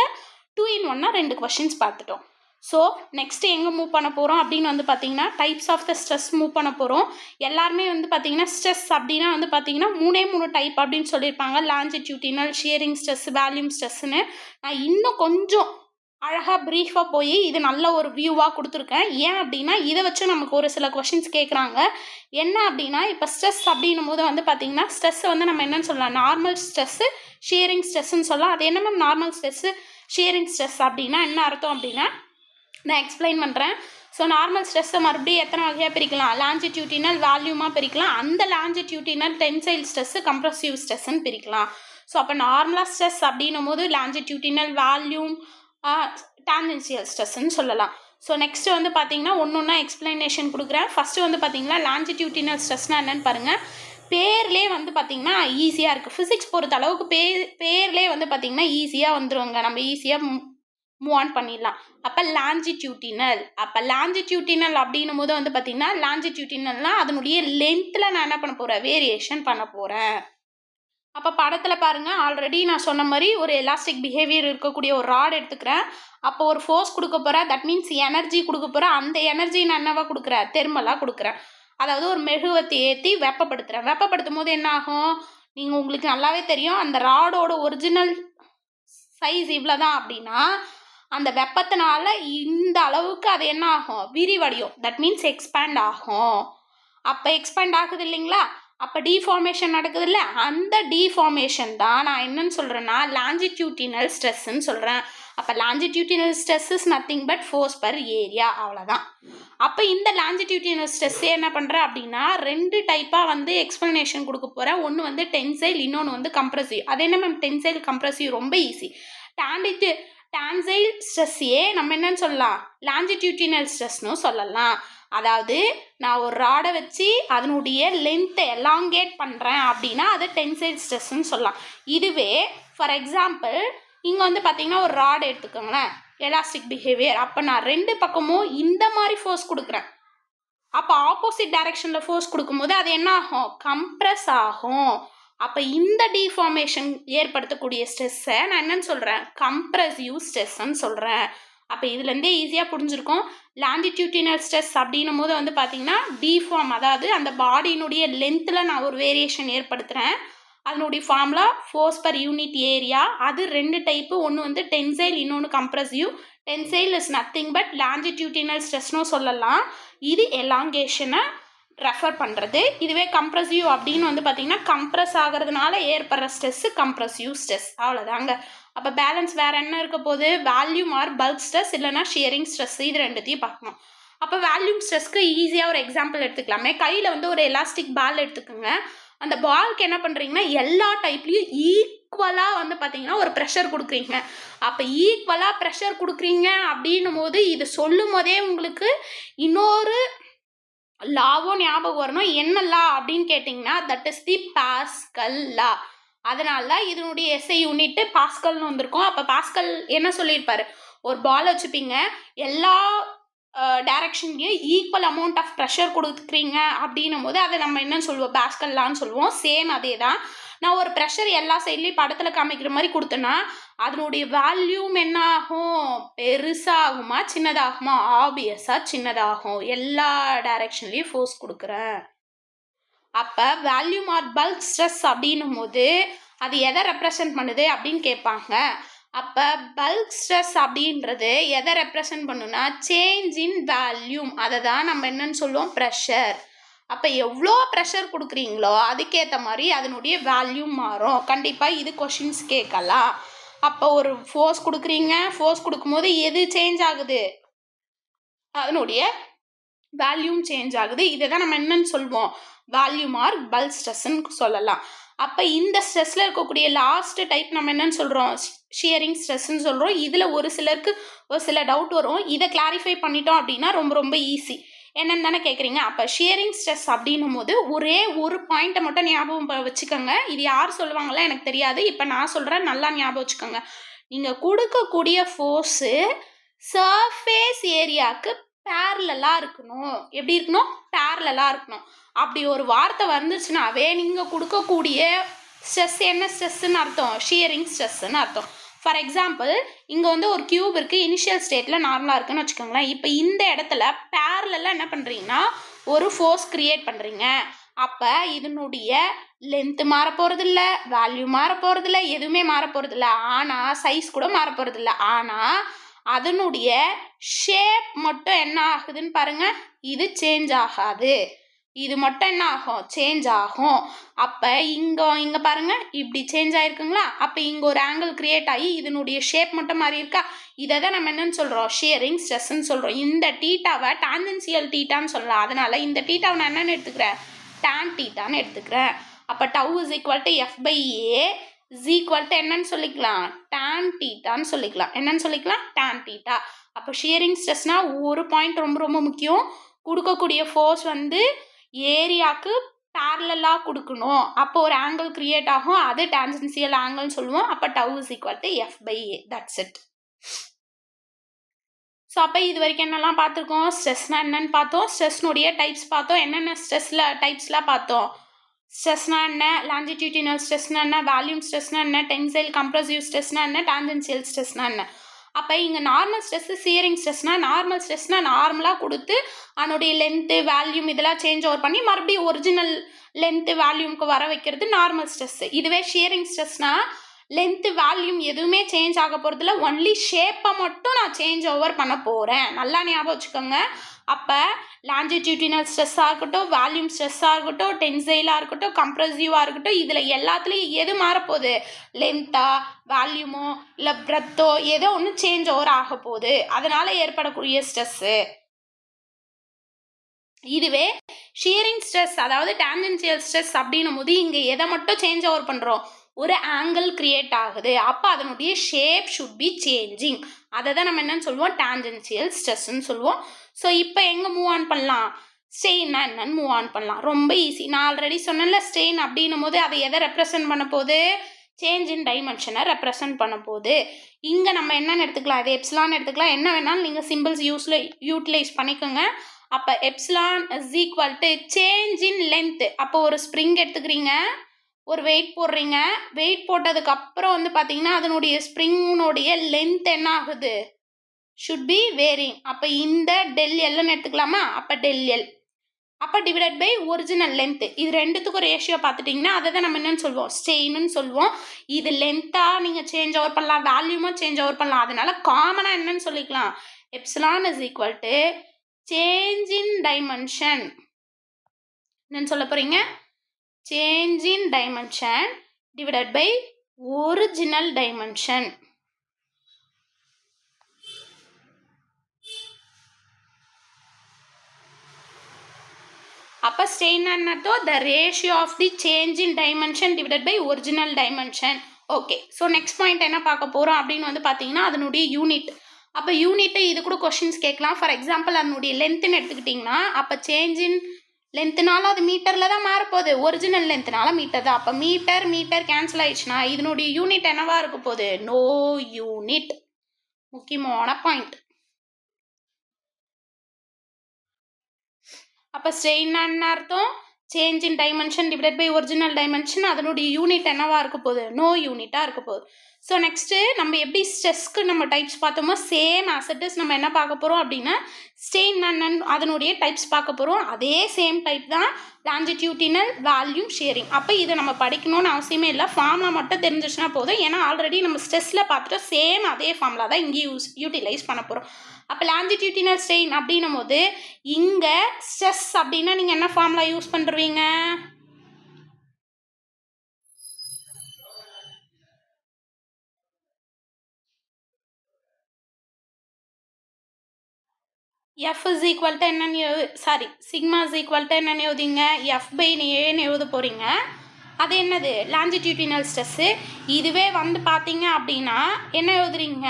2-in-1 2 கொஷின்ஸ் பார்த்துட்டோம். ஸோ நெக்ஸ்ட்டு எங்கே மூவ் பண்ண போகிறோம் அப்படின்னு வந்து பார்த்தீங்கன்னா types of the stress move பண்ண போகிறோம். எல்லாருமே வந்து பார்த்தீங்கன்னா ஸ்ட்ரெஸ் அப்படின்னா வந்து பார்த்தீங்கன்னா 3 டைப் அப்படின்னு சொல்லியிருப்பாங்க. லாஞ்சிடியூட்டினல், ஷியரிங் ஸ்ட்ரெஸ், வால்யூம் ஸ்ட்ரெஸ்ஸுன்னு. நான் இன்னும் கொஞ்சம் அழகாக ப்ரீஃபாக போய் இது நல்ல ஒரு வியூவாக கொடுத்துருக்கேன். ஏன் அப்படின்னா இதை வச்சு நமக்கு ஒரு சில கொஷின்ஸ் கேட்குறாங்க. என்ன அப்படின்னா இப்போ ஸ்ட்ரெஸ் அப்படின்னும் போது வந்து பார்த்திங்கன்னா ஸ்ட்ரெஸ்ஸை வந்து நம்ம என்னென்னு சொல்லலாம்? நார்மல் ஸ்ட்ரெஸ்ஸு, ஷியரிங் ஸ்ட்ரெஸ்ஸுன்னு சொல்லலாம். அது என்ன ma'am normal stress, shearing stress அப்படின்னா என்ன அர்த்தம் அப்படின்னா நான் எக்ஸ்பிளைன் பண்ணுறேன். ஸோ நார்மல் ஸ்ட்ரெஸ்ஸை மறுபடியும் எத்தனை வகையாக பிரிக்கலாம்? லாஞ்சிடியூட்டினல், வால்யூமாக பிரிக்கலாம். அந்த லாஞ்சிடியூட்டினல் டென்சைல் ஸ்ட்ரெஸ்ஸு, கம்ப்ரசிவ் ஸ்ட்ரெஸ்ஸுன்னு பிரிக்கலாம். ஸோ அப்போ நார்மலாக ஸ்ட்ரெஸ் அப்படின்னும் போது லாஞ்சிடியூட்டினல், வால்யூம், டான்ஜென்சியல் ஸ்ட்ரெஸ்ன்னு சொல்லலாம். ஸோ நெக்ஸ்ட்டு வந்து பார்த்தீங்கன்னா ஒன்றா எக்ஸ்பிளனேஷன் கொடுக்குறேன். ஃபஸ்ட்டு வந்து பார்த்தீங்கன்னா லாஞ்சிடியூட்டினல் ஸ்ட்ரெஸ்னால் என்னென்னு பாருங்கள். பேர்லேயே வந்து பார்த்திங்கன்னா ஈஸியாக இருக்குது. ஃபிசிக்ஸ் பொறுத்த அளவுக்கு பேர்லேயே வந்து பார்த்திங்கன்னா ஈஸியாக வந்துடுவாங்க. நம்ம ஈஸியாக மூவ் ஆன் பண்ணிடலாம். அப்போ லாஞ்சிடியூட்டினல். அப்போ லாஞ்சிடியூட்டினல் அப்படின்னும் போது வந்து பார்த்திங்கன்னா லாஞ்சிடியூட்டினல்னால் அதனுடைய லென்த்தில் நான் என்ன பண்ண போகிறேன்? வேரியேஷன் பண்ண போகிறேன். அப்போ படத்தில் பாருங்கள், ஆல்ரெடி நான் சொன்ன மாதிரி ஒரு எலாஸ்டிக் பிஹேவியர் இருக்கக்கூடிய ஒரு ராட் எடுத்துக்கிறேன். அப்போ ஒரு ஃபோர்ஸ் கொடுக்க போகிறேன். தட் மீன்ஸ் எனர்ஜி கொடுக்க போகிறேன். அந்த எனர்ஜி நான் என்னவா கொடுக்குறேன்? தெர்மலாக கொடுக்குறேன். அதாவது ஒரு மெழுகுவர்த்தி ஏற்றி வெப்பப்படுத்துகிறேன். வெப்பப்படுத்தும் போது என்ன ஆகும்? நீங்கள் உங்களுக்கு நல்லாவே தெரியும், அந்த ராடோட ஒரிஜினல் சைஸ் இவ்வளோ தான் அப்படின்னா அந்த வெப்பத்தினால இந்த அளவுக்கு அது என்ன ஆகும்? விரிவடையும். தட் மீன்ஸ் எக்ஸ்பேண்ட் ஆகும். அப்போ எக்ஸ்பேண்ட் ஆகுது இல்லைங்களா? அப்போ டிஃபார்மேஷன் நடக்குது இல்லை? அந்த டிஃபார்மேஷன் தான் நான் என்னன்னு சொல்கிறேன்னா லாஞ்சிடியூட்டினல் ஸ்ட்ரெஸ்ன்னு சொல்கிறேன். அப்போ longitudinal stress is nothing but force per area, அவ்வளோதான். அப்போ இந்த லாஞ்சிடியூட்டினல் ஸ்ட்ரெஸ்ஸே என்ன பண்ணுறேன் அப்படின்னா 2 டைப்பாக வந்து எக்ஸ்ப்ளனேஷன் கொடுக்க போகிறேன். ஒன்று வந்து டென்சைல், இன்னொன்று வந்து கம்ப்ரசிவ். அது என்ன மேம் டென்சைல், கம்ப்ரசிவ்? ரொம்ப ஈஸி. டான்சைல் ஸ்ட்ரெஸ்ஸையே நம்ம என்னன்னு சொல்லலாம்? லாஞ்சிடியூட்டினல் ஸ்ட்ரெஸ்னு சொல்லலாம். அதாவது நான் ஒரு ராடை வச்சு அதனுடைய லென்த்தை எலாங்கேட் பண்ணுறேன் அப்படின்னா அது டென்சைல் ஸ்ட்ரெஸ்ன்னு சொல்லலாம். இதுவே ஃபார் எக்ஸாம்பிள் இங்கே வந்து பார்த்தீங்கன்னா ஒரு ராடு எடுத்துக்கோங்களேன், எலாஸ்டிக் பிஹேவியர். அப்போ நான் 2 பக்கமும் இந்த மாதிரி ஃபோர்ஸ் கொடுக்குறேன். அப்போ ஆப்போசிட் டைரெக்ஷனில் ஃபோர்ஸ் கொடுக்கும்போது அது என்ன ஆகும்? கம்ப்ரெஸ் ஆகும். அப்போ இந்த டிஃபார்மேஷன் ஏற்படுத்தக்கூடிய ஸ்ட்ரெஸ்ஸை நான் என்னன்னு சொல்கிறேன்? கம்ப்ரசிவ் ஸ்ட்ரெஸ்ன்னு சொல்கிறேன். அப்போ இதுலேருந்தே ஈஸியாக புரிஞ்சிருக்கும். லாஞ்சிடியூட்டினல் ஸ்ட்ரெஸ் அப்படின்னும் போது வந்து பார்த்திங்கன்னா டிஃபார்ம், அதாவது அந்த பாடியினுடைய லென்த்தில் நான் ஒரு வேரியேஷன் ஏற்படுத்துகிறேன். அதனுடைய formula force per unit area. அது 2 டைப்பு. ஒன்று வந்து டென்சைல், இன்னொன்று compressive. Tensile is nothing but longitudinal ஸ்ட்ரெஸ்னு சொல்லலாம். இது எலாங்கேஷனை ரெஃபர் பண்ணுறது. இதுவே கம்ப்ரசிவ் அப்படின்னு வந்து பார்த்திங்கன்னா கம்ப்ரஸ் ஆகிறதுனால ஏற்படுற ஸ்ட்ரெஸ்ஸு கம்ப்ரசிவ் ஸ்ட்ரெஸ், அவ்வளோதாங்க. அப்போ பேலன்ஸ் வேறு என்ன இருக்க போகுது? வால்யூம் ஆர் பல்க் ஸ்ட்ரெஸ், இல்லைனா ஷியரிங் ஸ்ட்ரெஸ். இது 2த்தையும் பார்க்கணும். அப்போ வால்யூம் ஸ்ட்ரெஸ்க்கு ஈஸியாக ஒரு எக்ஸாம்பிள் எடுத்துக்கலாமே. கையில் வந்து ஒரு எலாஸ்டிக் பால் எடுத்துக்கோங்க. அந்த பால்க்கு என்ன பண்ணுறீங்கன்னா எல்லா டைப்லேயும் ஈக்குவலாக வந்து பார்த்தீங்கன்னா ஒரு ப்ரெஷர் கொடுக்குறீங்க. அப்போ ஈக்குவலாக ப்ரெஷர் கொடுக்குறீங்க அப்படின்னும் போது இது சொல்லும் போதே உங்களுக்கு இன்னொரு லாவும் ஞாபகம் வரணும். என்ன லா அப்படின்னு கேட்டிங்கன்னா தட் இஸ் தி பாஸ்கல் லா. அதனால இதனுடைய எஸ்ஐ யூனிட் பாஸ்கல்னு வந்திருக்கும். அப்போ பாஸ்கல் என்ன சொல்லியிருப்பாரு, ஒரு பால் வச்சுப்பீங்க, எல்லா டைரக்ஷன்லையும் ஈக்குவல் அமௌண்ட் ஆஃப் ப்ரெஷர் கொடுக்குறீங்க அப்படின்னும் போது அதை நம்ம என்னன்னு சொல்லுவோம், பாஸ்கல் லான்னு சொல்லுவோம். சேம் அதே தான். நான் ஒரு ப்ரெஷர் எல்லா சைட்லேயும் படத்தில் காமிக்கிற மாதிரி கொடுத்தேன்னா அதனுடைய வேல்யூம் என்ன ஆகும், பெருசாகுமா சின்னதாகுமா? ஆப்வியஸாக சின்னதாகும். எல்லா டைரக்ஷன்லேயும் ஃபோர்ஸ் கொடுக்குறேன். அப்போ வேல்யூம் ஆர் பல்க் ஸ்ட்ரெஸ் அப்படின்னும் போது அது எதை ரெப்ரசன்ட் பண்ணுது அப்படின்னு கேட்பாங்க. அப்போ பல்க் ஸ்ட்ரெஸ் அப்படின்றது எதை ரெப்ரசன்ட் பண்ணுன்னா சேஞ்ச் இன் வேல்யூம். அதை தான் நம்ம என்னன்னு சொல்லுவோம், ப்ரெஷர். அப்போ எவ்வளோ ப்ரெஷர் கொடுக்குறீங்களோ அதுக்கேற்ற மாதிரி அதனுடைய வேல்யூம் மாறும். கண்டிப்பாக இது கொஷின்ஸ் கேட்கலாம். அப்போ ஒரு ஃபோர்ஸ் கொடுக்குறீங்க, ஃபோர்ஸ் கொடுக்கும்போது எது சேஞ்ச் ஆகுது, அதனுடைய வேல்யூம் சேஞ்ச் ஆகுது. இதை தான் நம்ம என்னன்னு சொல்லுவோம், வேல்யூம் ஆர் பல்க் ஸ்ட்ரெஸ்ன்னு சொல்லலாம். அப்போ இந்த ஸ்ட்ரெஸ்ஸில் இருக்கக்கூடிய லாஸ்ட் டைப் நம்ம என்னன்னு சொல்கிறோம், ஷியரிங் ஸ்ட்ரெஸ்ன்னு சொல்கிறோம். இதில் ஒரு சிலருக்கு ஒரு சில டவுட் வரும். இதை கிளாரிஃபை பண்ணிட்டோம் அப்படின்னா ரொம்ப ரொம்ப ஈஸி. என்னன்னு தானே கேட்குறீங்க. அப்போ ஷியரிங் ஸ்ட்ரெஸ் அப்படின்னும் போது ஒரே ஒரு பாயிண்ட்டை மட்டும் ஞாபகம் வச்சுக்கோங்க. இது யார் சொல்லுவாங்களா எனக்கு தெரியாது, இப்போ நான் சொல்கிறேன், நல்லா ஞாபகம் வச்சுக்கோங்க. நீங்கள் கொடுக்கக்கூடிய ஃபோர்ஸு சர்ஃபேஸ் ஏரியாவுக்கு பேரலாக இருக்கணும். எப்படி இருக்கணும், பேரலாக இருக்கணும். அப்படி ஒரு வார்த்தை வந்துச்சுனாவே நீங்கள் கொடுக்கக்கூடிய ஸ்ட்ரெஸ் என்ன ஸ்ட்ரெஸ்ன்னு அர்த்தம், ஷியரிங் ஸ்ட்ரெஸ்ன்னு அர்த்தம். ஃபார் எக்ஸாம்பிள் இங்கே வந்து ஒரு கியூப் இருக்குது, இனிஷியல் ஸ்டேட்டில் நார்மலாக இருக்குன்னு வச்சுக்கோங்களேன். இப்போ இந்த இடத்துல பேரலாக என்ன பண்ணுறீங்கன்னா ஒரு ஃபோர்ஸ் க்ரியேட் பண்ணுறீங்க. அப்போ இதனுடைய லென்த்து மாற போகிறதில்ல, வேல்யூ மாற போகிறதில்ல, எதுவுமே மாற போகிறதில்ல. ஆனால் சைஸ் கூட மாற போகிறதில்ல. ஆனால் அதனுடைய ஷேப் மட்டும் என்ன ஆகுதுன்னு பாருங்கள், இது சேஞ்ச் ஆகாது. இது மட்டும் என்ன ஆகும், சேஞ்ச் ஆகும். அப்போ இங்கே பாருங்கள், இப்படி சேஞ்ச் ஆகிருக்குங்களா. அப்போ இங்கே ஒரு ஆங்கிள் கிரியேட் ஆகி இதனுடைய ஷேப் மட்டும் மாறி இருக்கா. இதை தான் நம்ம என்னன்னு சொல்கிறோம், ஷியரிங் ஸ்ட்ரெஸ்ன்னு சொல்கிறோம். இந்த டீட்டாவை டான்ஜென்சியல் டீட்டான்னு சொல்லலாம். அதனால் இந்த டீட்டாவை நான் என்னென்னு எடுத்துக்கிறேன், டான் டீட்டான்னு எடுத்துக்கிறேன். அப்போ tau is equal to F/A is equal to என்னன்னு சொல்லிக்கலாம், டான் டீட்டான்னு சொல்லிக்கலாம். என்னன்னு சொல்லிக்கலாம், டான் டீட்டா. அப்போ ஷியரிங் ஸ்ட்ரெஸ்னால் ஒரு பாயிண்ட் ரொம்ப ரொம்ப முக்கியம். கொடுக்கக்கூடிய ஃபோர்ஸ் வந்து ஏரியாவுக்கு பேரலாக கொடுக்கணும். அப்போ ஒரு ஆங்கிள் கிரியேட் ஆகும், அது டான்ஜென்சியல் ஆங்கிள்னு சொல்லுவோம். அப்போ tau is equal to F/A. That's it. So அப்போ இது வரைக்கும் என்னெல்லாம் பார்த்துருக்கோம், ஸ்ட்ரெஸ்னால் என்னென்னு பார்த்தோம், ஸ்ட்ரெஸ்னுடைய டைப்ஸ் பார்த்தோம், என்னென்ன ஸ்ட்ரெஸ்ஸில் டைப்ஸ்லாம் பார்த்தோம். ஸ்ட்ரெஸ்னால் என்ன, லாஞ்சிடியூடினல் ஸ்ட்ரெஸ்னால் என்ன, வால்யூம் ஸ்ட்ரெஸ்னால் என்ன, டென்சைல் கம்ப்ரசிவ் ஸ்ட்ரெஸ்னால் என்ன, டான்ஜென்சியல் ஸ்ட்ரெஸ்னால் என்ன. அப்போ இங்கே நார்மல் ஸ்ட்ரெஸ்ஸு ஷியரிங் ஸ்ட்ரெஸ்னால், நார்மல் ஸ்ட்ரெஸ்னால் நார்மலாக கொடுத்து அதனுடைய லென்த்து வேல்யூம் இதெல்லாம் சேஞ்ச் ஓவர் பண்ணி மறுபடியும் ஒரிஜினல் லென்த்து வேல்யூமுக்கு வர வைக்கிறது நார்மல் ஸ்ட்ரெஸ்ஸு. இதுவே ஷியரிங் ஸ்ட்ரெஸ்னால் லென்த்து வேல்யூம் எதுவுமே சேஞ்ச் ஆக போகிறதில்ல, ஒன்லி ஷேப்பை மட்டும் நான் சேஞ்ச் ஓவர் பண்ண போகிறேன். நல்லா ஞாபகம் வச்சுக்கோங்க. அப்போ லாஞ்சிடியூடினல் ஸ்ட்ரெஸ்ஸாக இருக்கட்டும், வால்யூம் ஸ்ட்ரெஸ்ஸாக இருக்கட்டும், டென்சைலாக இருக்கட்டும், கம்ப்ரசிவாக இருக்கட்டும், இதில் எல்லாத்துலேயும் எது மாறப்போகுது, லென்த்தா வேல்யூமோ இல்லை பிரெத்தோ ஏதோ ஒன்று சேஞ்ச் ஓவர் ஆக போகுது. அதனால் ஏற்படக்கூடிய ஸ்ட்ரெஸ்ஸு. இதுவே ஷியரிங் ஸ்ட்ரெஸ் அதாவது டான்ஜென்சியல் ஸ்ட்ரெஸ் அப்படின்னும் போது இங்கே எதை மட்டும் சேஞ்ச் ஓவர் பண்ணுறோம், ஒரு ஆங்கிள் கிரியேட் ஆகுது. அப்போ அதனுடைய ஷேப் ஷுட் பி சேஞ்சிங். அதை தான் நம்ம என்னன்னு சொல்லுவோம், டான்ஜென்சியல் ஸ்ட்ரெஸ்ன்னு சொல்லுவோம். ஸோ இப்போ எங்கே மூவ் ஆன் பண்ணலாம், ஸ்ட்ரெயின்னா என்னன்னு மூவ் ஆன் பண்ணலாம். ரொம்ப ஈஸி. நான் ஆல்ரெடி சொன்னேன்ல, ஸ்ட்ரெயின் அப்படின்னும் போது அதை எதை ரெப்ரசன்ட் பண்ண போகுது, சேஞ்ச் இன் டைமென்ஷனை ரெப்ரசன்ட் பண்ண போகுது. இங்கே நம்ம என்னென்னு எடுத்துக்கலாம், இது எப்சிலான் எடுத்துக்கலாம். என்ன வேணாலும் நீங்கள் சிம்பிள்ஸ் யூட்டிலைஸ் பண்ணிக்கோங்க. அப்போ epsilon is equal to change in length. அப்போ ஒரு ஸ்ப்ரிங் எடுத்துக்கிறீங்க, ஒரு வெயிட் போடுறீங்க, வெயிட் போட்டதுக்கப்புறம் வந்து பார்த்தீங்கன்னா அதனுடைய ஸ்ப்ரிங்குனுடைய லென்த் என்ன ஆகுது, ஷுட் பி வேரிங். அப்போ இந்த டெல் எல்னு எடுத்துக்கலாமா. அப்போ டெல் எல் அப்போ டிவைடட் பை ஒரிஜினல் லென்த்து. இது ரெண்டுத்துக்கும் ரேஷியோ பார்த்துட்டிங்கன்னா அதை தான் நம்ம என்னன்னு சொல்லுவோம், ஸ்ட்ரெயின்னு சொல்லுவோம். இது லென்த்தாக நீங்கள் சேஞ்ச் ஓவர் பண்ணலாம், வேல்யூமாக சேஞ்ச் ஓவர் பண்ணலாம். அதனால காமனாக என்னன்னு சொல்லிக்கலாம், epsilon is equal to change in dimension. என்னன்னு சொல்ல போகிறீங்க, change in dimension divided by original dimension. அப்போ ஸ்ட்ரெயின் அர்த்தம் the ratio of the change in dimension divided by original dimension. Okay, so next point என்ன பார்க்க போகிறோம் அப்படின்னு வந்து பார்த்தீங்கன்னா அதனுடைய யூனிட். அப்போ யூனிட்டு இது கூட கொஷின்ஸ் கேட்கலாம். ஃபார் எக்ஸாம்பிள் அதனுடைய லென்த்துன்னு எடுத்துக்கிட்டிங்கன்னா அப்போ சேஞ்ச் இன் லென்த்துனால அது மீட்டரில் தான் மாறப்போகுது, ஒரிஜினல் லென்த்துனால மீட்டர் தான். அப்போ மீட்டர் கேன்சல் ஆயிடுச்சுன்னா இதனுடைய யூனிட் என்னவா இருக்க போகுது? No unit. முக்கியமான பாயிண்ட். அப்போ ஸ்ட்ரெயின் அர்த்தம் change in dimension divide by original dimension, அதனுடைய யூனிட் என்னவா இருக்க போகுது? நோ யூனிட்டாக இருக்க போகுது. ஸோ நெக்ஸ்ட்டு நம்ம எப்படி ஸ்ட்ரெஸ்க்கு நம்ம டைப்ஸ் பார்த்தோமோ சேம் ஆசெட்டஸ் நம்ம என்ன பார்க்க போகிறோம் அப்படின்னா ஸ்ட்ரெயின் அதனுடைய டைப்ஸ் பார்க்க போகிறோம். அதே சேம் டைப் தான் லாஞ்சிடியூடினல், வால்யூம், ஷியரிங். அப்போ இதை நம்ம படிக்கணும்னு அவசியமே இல்லை, ஃபார்முலா மட்டும் தெரிஞ்சிச்சுன்னா போதும். ஏன்னா ஆல்ரெடி நம்ம ஸ்ட்ரெஸ்ஸில் பார்த்துட்டு சேம் அதே ஃபார்முலா தான் இங்கே யூட்டிலைஸ் பண்ண போகிறோம். அப்போ லாஞ்சிடியூடினல் ஸ்ட்ரெயின் அப்படின்னும் போது இங்கே ஸ்ட்ரெஸ் அப்படின்னா நீங்கள் என்ன ஃபார்முலா யூஸ் பண்ணுறீங்க? F is equal to என்னன்னு சிக்மா is equal to என்னன்னு எழுதிங்க? F by ஏன்னு எழுத போகிறீங்க. அது என்னது? Longitudinal stress. இதுவே வந்து பார்த்தீங்க அப்படின்னா என்ன எழுதுறீங்க?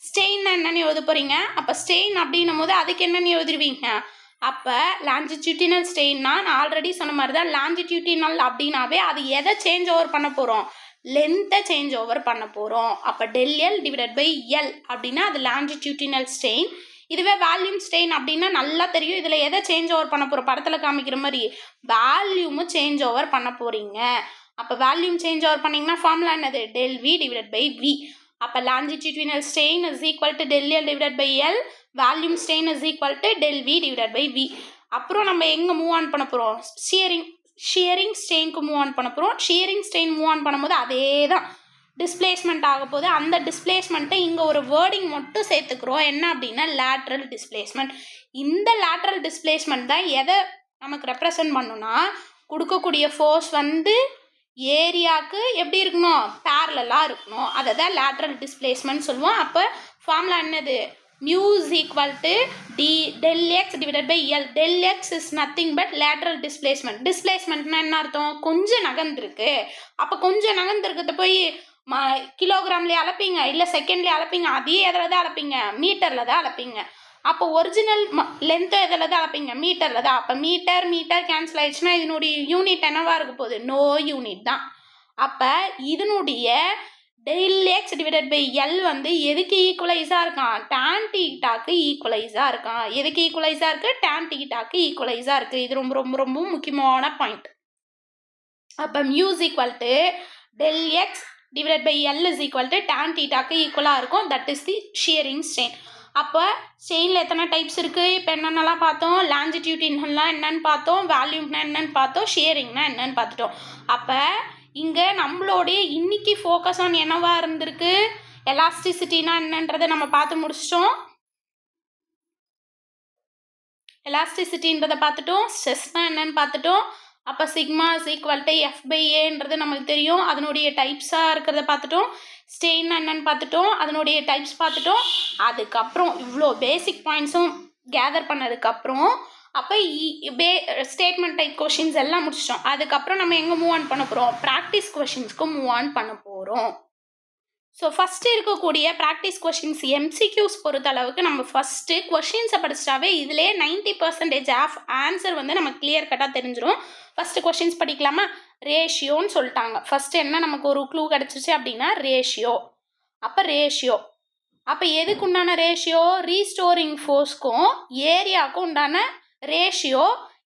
ஸ்ட்ரெயின் என்னன்னு எழுத போகிறீங்க. அப்போ ஸ்ட்ரெயின் அப்படின்னும் போது அதுக்கு என்னன்னு எழுதிருவீங்க? அப்போ லாஞ்சிடியூடினல் ஸ்ட்ரெயின்னா நான் ஆல்ரெடி சொன்ன மாதிரி தான், லாஞ்சிடியூடினல் அப்படின்னாவே அது எதை சேஞ்ச் ஓவர் பண்ண போகிறோம்? லென்த்தை சேஞ்ச் ஓவர் பண்ண போகிறோம். அப்போ del L divided by L அப்படின்னா அது லாஞ்சிடியூடினல் ஸ்ட்ரெயின். இதுவே வால்யூம் ஸ்ட்ரெயின் அப்படின்னா நல்லா தெரியும், இதில் எதை சேஞ்ச் ஓவர் பண்ண போகிறோம்? படத்தில் காமிக்கிற மாதிரி வால்யூமும் சேஞ்ச் ஓவர் பண்ண போகிறீங்க. அப்போ வால்யூம் சேஞ்ச் ஓவர் பண்ணிங்கன்னா ஃபார்முலா என்னது? del V divided by V. அப்போ longitudinal strain is equal to del L divided by L, volume strain is equal to del V divided by V. அப்புறம் நம்ம எங்கே move on பண்ண போகிறோம்? Shearing ஸ்ட்ரெயினுக்கு move on பண்ண போகிறோம். Shearing strain move on பண்ணும்போது அதே தான் டிஸ்பிளேஸ்மெண்ட் ஆக போகுது. அந்த டிஸ்பிளேஸ்மெண்ட்டை இங்கே ஒரு வேர்டிங் மட்டும் சேர்த்துக்கிறோம். என்ன அப்படின்னா லேட்ரல் டிஸ்பிளேஸ்மெண்ட். இந்த லேட்ரல் டிஸ்பிளேஸ்மெண்ட் தான் எதை நமக்கு ரெப்ரசன்ட் பண்ணுன்னா கொடுக்கக்கூடிய ஃபோர்ஸ் வந்து ஏரியாவுக்கு எப்படி இருக்கணும்? பேரலாக இருக்கணும். அதை தான் லேட்ரல் டிஸ்பிளேஸ்மெண்ட் சொல்லுவோம். அப்போ ஃபார்முலா என்னது? mu is equal to del x divided by L. del x is nothing but lateral displacement. டிஸ்பிளேஸ்மெண்ட்னா என்ன அர்த்தம்? கொஞ்சம் நகர்ந்துருக்கு. அப்போ கொஞ்சம் நகர்ந்துருக்கிறத போய் கிலோகிராம்லேயே அளப்பீங்க, இல்லை செகண்ட்லேயே அளப்பீங்க. அதே எதில் தான் அளப்பீங்க? மீட்டரில் தான் அளப்பீங்க. அப்போ ஒரிஜினல் லென்த்தை எதில் தான் அளப்பீங்க? மீட்டரில் தான். அப்போ மீட்டர் கேன்சல் ஆயிடுச்சுன்னா இதனுடைய யூனிட் என்னவா இருக்க போகுது? நோ யூனிட் தான். அப்போ இதனுடைய del x divided by L வந்து எதுக்கு ஈக்குவலைஸாக இருக்கான்? tan thetaக்கு ஈக்குவலைஸாக இருக்கான். எதுக்கு ஈக்குவலைஸாக இருக்குது? tan thetaக்கு ஈக்குவலைஸாக இருக்குது. இது ரொம்ப ரொம்ப ரொம்ப முக்கியமான பாயிண்ட். அப்போ mu is equal to del x divided by L is equal to tan thetaக்கு ஈக்குவலாக இருக்கும். That is the shearing strain. அப்போ ஸ்ட்ரெயினில் எத்தனை டைப்ஸ் இருக்குது? இப்போ என்னென்னலாம் பார்த்தோம்? லாஞ்சிடியூடினல்னா என்னன்னு பார்த்தோம், வால்யூம்னா என்னன்னு பார்த்தோம், ஷியரிங்னா என்னன்னு பார்த்துட்டோம். அப்போ இங்கே நம்மளுடைய இன்னைக்கு ஃபோக்கஸ் ஆன் என்னவா இருந்திருக்கு? எலாஸ்டிசிட்டினா என்னன்றதை நம்ம பார்த்து முடிச்சிட்டோம். எலாஸ்டிசிட்டின்றதை பார்த்துட்டோம். ஸ்ட்ரெஸ்னா என்னன்னு பார்த்துட்டோம். அப்போ sigma is equal to F by Aன்றது நமக்கு தெரியும். அதனுடைய டைப்ஸாக இருக்கிறத பார்த்துட்டோம். ஸ்ட்ரெயின் என்னன்னு பார்த்துட்டோம், அதனுடைய டைப்ஸ் பார்த்துட்டோம். அதுக்கப்புறம் இவ்வளோ பேசிக் பாயிண்ட்ஸும் கேதர் பண்ணதுக்கப்புறம் அப்போ ஸ்டேட்மெண்ட் டைப் கொஷின்ஸ் எல்லாம் முடிச்சிட்டோம். அதுக்கப்புறம் நம்ம எங்கே மூவ் ஆன் பண்ண போகிறோம்? ப்ராக்டிஸ் கொஷின்ஸ்க்கு மூவ் ஆன் பண்ண போகிறோம். ஸோ ஃபஸ்ட்டு இருக்கக்கூடிய ப்ராக்டிஸ் கொஷின்ஸ் MCQs பொறுத்தளவுக்கு நம்ம ஃபஸ்ட்டு கொஷின்ஸை படிச்சிட்டாவே இதிலே 90% ஆஃப் ஆன்சர் வந்து நம்ம கிளியர் கட்டாக தெரிஞ்சிடும். ஃபஸ்ட்டு கொஷின்ஸ் படிக்கலாமா? ரேஷியோன்னு சொல்லிட்டாங்க. ஃபஸ்ட்டு என்ன நமக்கு ஒரு க்ளூ கிடச்சிச்சு அப்படின்னா ரேஷியோ. அப்போ எதுக்கு உண்டான ரேஷியோ? ரீஸ்டோரிங் ஃபோர்ஸ்க்கும் ஏரியாவுக்கும் உண்டான ரேஷியோ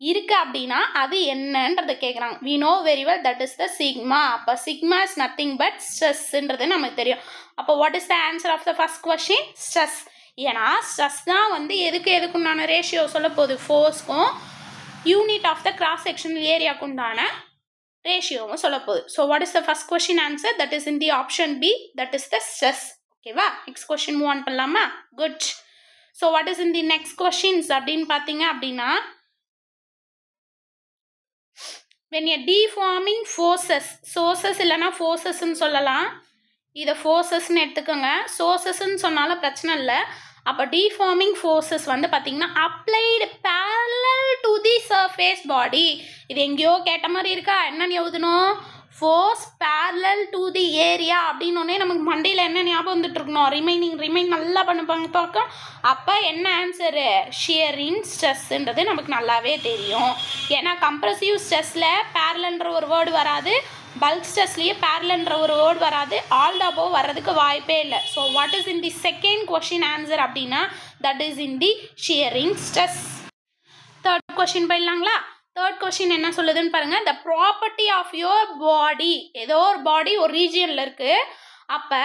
இருக்குது அப்படின்னா அது என்னன்றதை கேட்குறாங்க. we know very well that is the sigma. அப்போ sigma is nothing but stressன்றது நமக்கு தெரியும். அப்போ what is the answer of the first question? stress. ஏன்னா ஸ்ட்ரெஸ் தான் வந்து எதுக்கு உண்டான ரேஷியோ சொல்ல போகுது? ஃபோர்ஸ்க்கும் unit of the cross sectional ஏரியாவுக்கு உண்டான ரேஷியோவும் சொல்ல போகுது. So what is the first question answer? that is in the option B, that is the stress. ஓகேவா? நெக்ஸ்ட் கொஸ்டின் மூவ் ஆன் பண்ணலாமா? Good. So what is in the next questions அப்படின்னு பார்த்தீங்க அப்படின்னா when a deforming sources இல்லைனா ஃபோர்ஸஸ்ன்னு சொல்லலாம். இதை ஃபோர்ஸஸ்ன்னு எடுத்துக்கோங்க. சோர்ஸஸ்ன்னு சொன்னாலும் பிரச்சனை இல்லை. அப்போ டிஃபார்மிங் ஃபோர்ஸஸ் வந்து பார்த்திங்கன்னா applied parallel to the surface body. இது எங்கேயோ கேட்ட மாதிரி இருக்கா? என்னன்னு எழுதணும்? Force parallel to the area அப்படின்னோடனே நமக்கு மண்டையில் என்ன ஞாபகம் வந்துட்டு இருக்கணும்? ரிமைன் நல்லா பண்ணுப்பாங்க பார்க்க. அப்போ என்ன ஆன்சரு? ஷியரிங் ஸ்ட்ரெஸ்ன்றது நமக்கு நல்லாவே தெரியும். ஏன்னா கம்ப்ரசிவ் ஸ்ட்ரெஸ்ஸில் பேரலன்ற ஒரு வேர்டு வராது, பல்க் ஸ்ட்ரெஸ்லேயே பேரலன்ற ஒரு வேர்டு வராது, ஆல் த அபோவ் வர்றதுக்கு வாய்ப்பே இல்லை. So what is in the second question answer அப்படின்னா that is in the shearing stress. Third question போயிடலாங்களா? தேர்ட் கொஷின் என்ன சொல்லுதுன்னு பாருங்க. The property of your body, ஏதோ ஒரு பாடி ஒரு ரீஜியனில் இருக்குது. அப்போ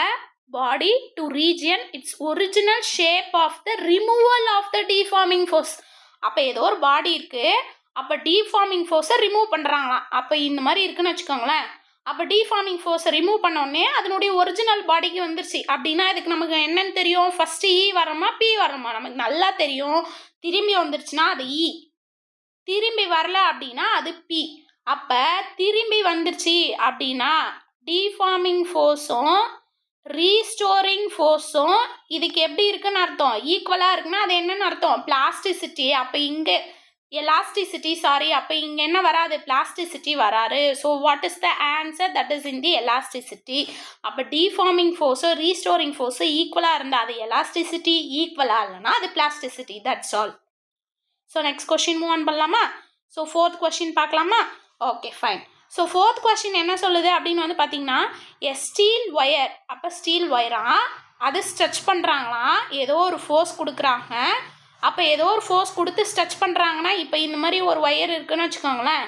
body to region its original shape of the removal of the deforming force. அப்போ ஏதோ ஒரு பாடி இருக்குது, அப்போ டிஃபார்மிங் ஃபோர்ஸை ரிமூவ் பண்ணுறாங்களாம். அப்போ இந்த மாதிரி இருக்குன்னு வச்சுக்கோங்களேன். அப்போ டிஃபார்மிங் ஃபோர்ஸை ரிமூவ் பண்ணோடனே அதனுடைய ஒரிஜினல் பாடிக்கு வந்துருச்சு அப்படின்னா இதுக்கு நமக்கு என்னன்னு தெரியும்? ஃபஸ்ட்டு இ வரமா பி வரமா? நமக்கு நல்லா தெரியும். திரும்பி வந்துருச்சுன்னா அது இ, திரும்பி வரல அப்படின்னா அது பி. அப்போ திரும்பி வந்துருச்சு அப்படின்னா டிஃபார்மிங் ஃபோர்ஸும் ரீஸ்டோரிங் ஃபோர்ஸும் இதுக்கு எப்படி இருக்குன்னு அர்த்தம்? ஈக்குவலாக இருக்குன்னா அது என்னன்னு அர்த்தம்? பிளாஸ்டிசிட்டி. அப்போ இங்கே அப்போ இங்கே என்ன வராது? பிளாஸ்டிசிட்டி வராது. So what is the answer? That is in the elasticity. அப்போ டிஃபார்மிங் ஃபோர்ஸோ ரீஸ்டோரிங் ஃபோர்ஸோ ஈக்குவலாக இருந்தால் அது எலாஸ்டிசிட்டி, ஈக்குவலாக இல்லைன்னா அது plasticity. That's all. So next question move on பண்ணலாமா? ஸோ ஃபோர்த் கொஷின் பார்க்கலாமா? Okay fine. So fourth question என்ன சொல்லுது அப்படின்னு வந்து பார்த்தீங்கன்னா ஸ்டீல் ஒயர். அப்போ ஸ்டீல் ஒயரா அது ஸ்ட்ரெச் பண்ணுறாங்களாம், ஏதோ ஒரு ஃபோர்ஸ் கொடுக்குறாங்க. அப்போ ஏதோ ஒரு ஃபோர்ஸ் கொடுத்து ஸ்ட்ரெச் பண்ணுறாங்கன்னா இப்போ இந்த மாதிரி ஒரு ஒயர் இருக்குன்னு வச்சுக்கோங்களேன்.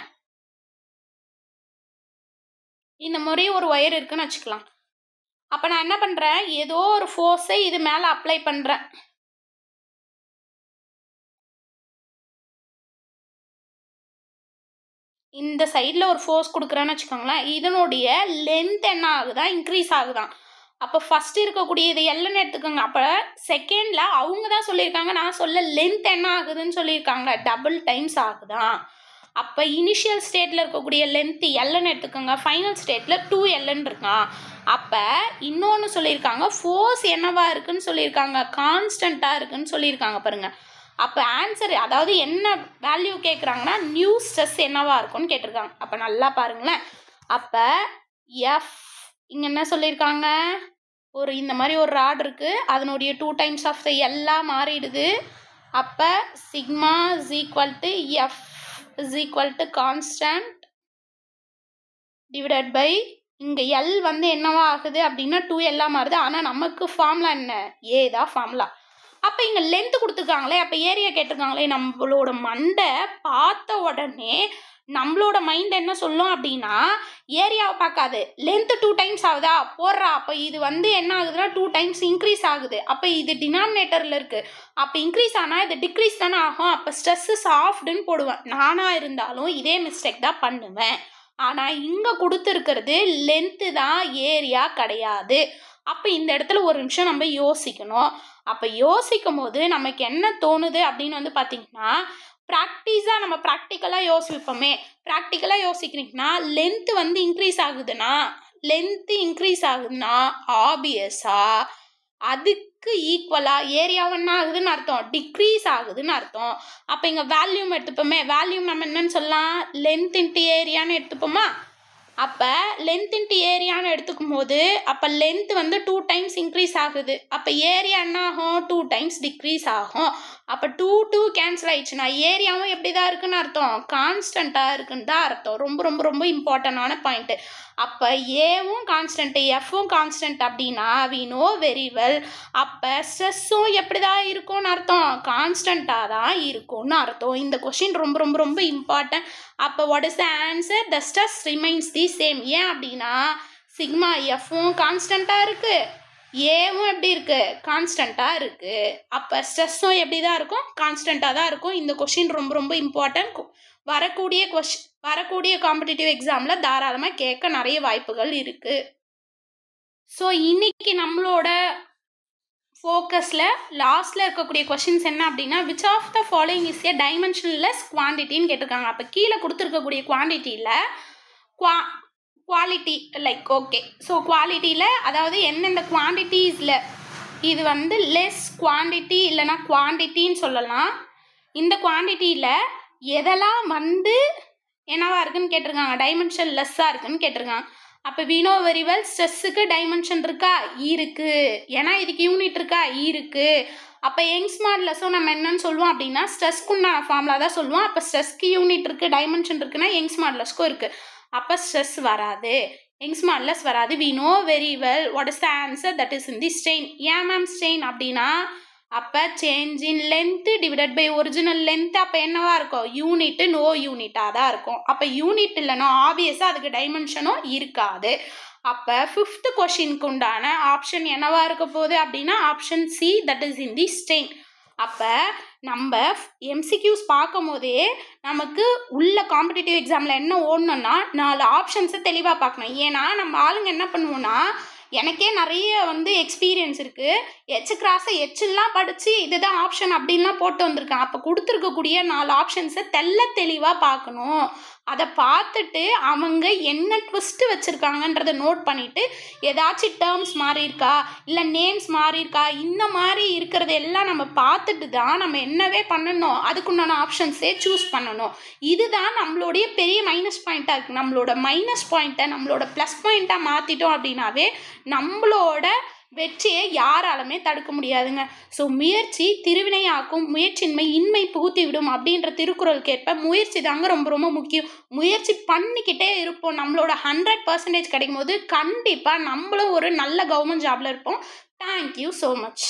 இந்த மாதிரி ஒரு ஒயர் இருக்குன்னு வச்சுக்கலாம். அப்போ நான் என்ன பண்ணுறேன்? ஏதோ ஒரு ஃபோர்ஸை இது மேலே அப்ளை பண்ணுறேன். இந்த சைடில் ஒரு ஃபோர்ஸ் கொடுக்குறேன்னு வச்சுக்கோங்களேன். இதனுடைய லென்த் என்ன ஆகுதான்? இன்க்ரீஸ் ஆகுதான். அப்போ ஃபஸ்ட்டு இருக்கக்கூடியது எல்லுன்னு எடுத்துக்கோங்க. அப்போ செகண்டில் அவங்க தான் சொல்லியிருக்காங்க, நான் சொல்ல லென்த் என்ன ஆகுதுன்னு சொல்லியிருக்காங்க, டபுள் டைம்ஸ் ஆகுதான். அப்போ இனிஷியல் ஸ்டேட்டில் இருக்கக்கூடிய லென்த்து எல்லுன்னு எடுத்துக்கோங்க, ஃபைனல் ஸ்டேட்டில் 2L இருக்கான். அப்போ இன்னொன்று சொல்லியிருக்காங்க, ஃபோர்ஸ் என்னவா இருக்குன்னு சொல்லியிருக்காங்க, கான்ஸ்டண்ட்டாக இருக்குன்னு சொல்லியிருக்காங்க பாருங்கள். அப்போ ஆன்சர், அதாவது என்ன வேல்யூ கேட்குறாங்கன்னா நியூ ஸ்ட்ரெஸ் என்னவா இருக்கும்னு கேட்டிருக்காங்க. அப்போ நல்லா பாருங்களேன். அப்போ எஃப் இங்கே என்ன சொல்லியிருக்காங்க, ஒரு இந்த மாதிரி ஒரு ராட் இருக்குது, அதனுடைய 2 டைம்ஸ் ஆஃப் த எல்லாம் மாறிடுது. அப்போ sigma is equal to F is equal to constant divided by இங்கே எல் வந்து என்னவா ஆகுது அப்படின்னா 2L மாறுது. ஆனால் நமக்கு ஃபார்முலா என்ன? ஏ தான் ஃபார்முலா. அப்போ இங்கே லென்த்து கொடுத்துருக்காங்களே, அப்போ ஏரியா கேட்டிருக்காங்களே, நம்மளோட மண்டை பார்த்த உடனே நம்மளோட மைண்ட் என்ன சொல்லும் அப்படின்னா ஏரியாவை பார்க்காது, லென்த்து 2 டைம்ஸ் ஆகுதா போடுறா. அப்போ இது வந்து என்ன ஆகுதுன்னா 2 டைம்ஸ் இன்க்ரீஸ் ஆகுது. அப்போ இது டினாமினேட்டரில் இருக்குது. அப்போ இன்க்ரீஸ் ஆனால் இது டிக்ரீஸ் தானே ஆகும். அப்போ ஸ்ட்ரெஸ்ஸு சாஃப்டுன்னு போடுவேன். நானாக இருந்தாலும் இதே மிஸ்டேக் தான் பண்ணுவேன். ஆனால் இங்கே கொடுத்துருக்கிறது லென்த்து தான், ஏரியா கிடையாது. அப்போ இந்த இடத்துல ஒரு நிமிஷம் நம்ம யோசிக்கணும். அப்போ யோசிக்கும் போது நமக்கு என்ன தோணுது அப்படின்னு வந்து பார்த்திங்கன்னா ப்ராக்டிஸாக நம்ம ப்ராக்டிக்கலாக யோசிப்போமே. ப்ராக்டிக்கலாக யோசிக்கிறீங்கன்னா லென்த்து வந்து இன்க்ரீஸ் ஆகுதுன்னா ஆப்வியஸாக அதுக்கு ஈக்குவலாக ஏரியாவும் என்ன ஆகுதுன்னு அர்த்தம், டிக்ரீஸ் ஆகுதுன்னு அர்த்தம். அப்போ இங்கே வேல்யூம் எடுத்துப்போமே, வேல்யூம் நம்ம என்னன்னு சொல்லலாம், லென்த் இன்ட்டு ஏரியான்னு எடுத்துப்போமா. அப்போ லென்த் இன்ட்டு ஏரியான்னு எடுத்துக்கும் போது அப்போ லென்த் வந்து 2 டைம்ஸ் இன்க்ரீஸ் ஆகுது. அப்போ ஏரியா என்ன ஆகும், 2 டைம்ஸ் டிக்ரீஸ் ஆகும். அப்போ 2 கேன்சல் ஆயிடுச்சுன்னா ஏரியாவும் எப்படி தான் இருக்குன்னு அர்த்தம், கான்ஸ்டண்ட்டாக இருக்குன்னு தான் அர்த்தம். ரொம்ப ரொம்ப ரொம்ப இம்பார்ட்டண்டான பாயிண்ட்டு. அப்போ ஏவும் கான்ஸ்டன்ட்டு எஃப்பும் கான்ஸ்டன்ட் அப்படின்னா வி நோ வெரி வெல். அப்போ ஸ்ட்ரெஸ்ஸும் எப்படி தான் இருக்கும்னு அர்த்தம், கான்ஸ்டண்ட்டாக தான் இருக்கும்னு அர்த்தம். இந்த கொஷின் ரொம்ப ரொம்ப ரொம்ப இம்பார்ட்டன்ட். அப்போ what is the answer? The stress remains the same. ஏன் அப்படின்னா சிக்மா எஃப்பும் கான்ஸ்டண்ட்டாக இருக்குது, ஏவும் எப்படி இருக்குது, கான்ஸ்டண்ட்டாக இருக்குது. அப்போ ஸ்ட்ரெஸ்ஸும் எப்படி தான் இருக்கும், கான்ஸ்டண்ட்டாக தான் இருக்கும். இந்த கொஷின் ரொம்ப ரொம்ப இம்பார்ட்டன்ட். வரக்கூடிய காம்படிட்டிவ் எக்ஸாமில் தாராளமாக கேட்க நிறைய வாய்ப்புகள் இருக்குது. ஸோ இன்னைக்கு நம்மளோட ஃபோக்கஸில் லாஸ்ட்டில் இருக்கக்கூடிய கொஷின்ஸ் என்ன அப்படின்னா which of the following is a dimensionless குவான்டிட்டின்னு கேட்டிருக்காங்க. அப்போ கீழே கொடுத்துருக்கக்கூடிய குவான்டிட்டியில் குவாலிட்டி லைக் ஓகே. ஸோ குவாலிட்டியில் அதாவது எந்தெந்த குவான்டிட்டிஸில் இது வந்து லெஸ் குவான்டிட்டி இல்லைனா குவான்டிட்டின்னு சொல்லலாம். இந்த குவான்டிட்டியில் எதெல்லாம் வந்து என்னவா இருக்குன்னு கேட்டிருக்காங்க, டைமென்ஷன் லெஸ்ஸாக இருக்குன்னு கேட்டிருக்காங்க. அப்போ we know very well ஸ்ட்ரெஸ்ஸுக்கு டைமென்ஷன் இருக்கா, இருக்கு. ஏன்னா இதுக்கு யூனிட் இருக்கா, இருக்கு. அப்போ யங்ஸ் மாடுலஸும் நம்ம என்னன்னு சொல்லுவோம் அப்படின்னா ஸ்ட்ரெஸ்க்குண்டான ஃபார்முலா தான் சொல்லுவோம். அப்போ ஸ்ட்ரெஸ்க்கு யூனிட் இருக்குது, டைமென்ஷன் இருக்குன்னா யங்ஸ் மாடுலஸ்க்கும் இருக்குது. அப்போ ஸ்ட்ரெஸ் வராது, யங்ஸ் மாடுலஸ் வராது. we know very well what is the answer that is in the strain. ஏன் மேம் ஸ்ட்ரெயின் அப்படின்னா அப்போ change in length divided by original length. அப்போ என்னவா இருக்கும், யூனிட்டு நோ யூனிட்டாக தான் இருக்கும். அப்போ யூனிட் இல்லைன்னா ஆப்வியஸாக அதுக்கு டைமென்ஷனும் இருக்காது. அப்போ ஃபிஃப்த் கொஷினுக்கு உண்டான ஆப்ஷன் என்னவா இருக்க போகுது அப்படின்னா option C, that is in the strain. அப்போ நம்ம எம்சிக்யூஸ் பார்க்கும் போதே நமக்கு உள்ள காம்படிட்டிவ் எக்ஸாமில் என்ன ஓடணும்னா 4 ஆப்ஷன்ஸை தெளிவாக பார்க்கணும். ஏன்னா நம்ம ஆளுங்க என்ன பண்ணுவோன்னா, எனக்கே நிறைய வந்து எக்ஸ்பீரியன்ஸ் இருக்குது, எச் கிராஸை எச்செல்லாம் படித்து இதுதான் ஆப்ஷன் அப்படின்லாம் போட்டு வந்திருக்கேன். அப்போ கொடுத்துருக்கக்கூடிய 4 ஆப்ஷன்ஸை தெளிவாக பார்க்கணும். அதை பார்த்துட்டு அவங்க என்ன ட்விஸ்ட்டு வச்சுருக்காங்கன்றதை நோட் பண்ணிவிட்டு ஏதாச்சும் டேர்ம்ஸ் மாறி இருக்கா இல்லை நேம்ஸ் மாறி இருக்கா, இந்த மாதிரி இருக்கிறது எல்லாம் நம்ம பார்த்துட்டு தான் நம்ம என்னவே பண்ணணும், அதுக்குண்டான ஆப்ஷன்ஸே சூஸ் பண்ணணும். இதுதான் நம்மளுடைய பெரிய மைனஸ் பாயிண்ட்டாக இருக்குது. நம்மளோட மைனஸ் பாயிண்ட்டை நம்மளோட ப்ளஸ் பாயிண்ட்டாக மாற்றிட்டோம் அப்படின்னாவே நம்மளோட வெற்றியை யாராலுமே தடுக்க முடியாதுங்க. ஸோ முயற்சி திருவினையாக்கும், முயற்சியின்மை இன்மை புகுத்தி விடும் அப்படின்ற திருக்குறளுக்கேற்ப முயற்சி தாங்க ரொம்ப ரொம்ப முக்கியம். முயற்சி பண்ணிக்கிட்டே இருப்போம். நம்மளோட 100% கிடைக்கும் போது கண்டிப்பாக நம்மளும் ஒரு நல்ல கவர்மெண்ட் ஜாபில் இருப்போம். Thank you so much.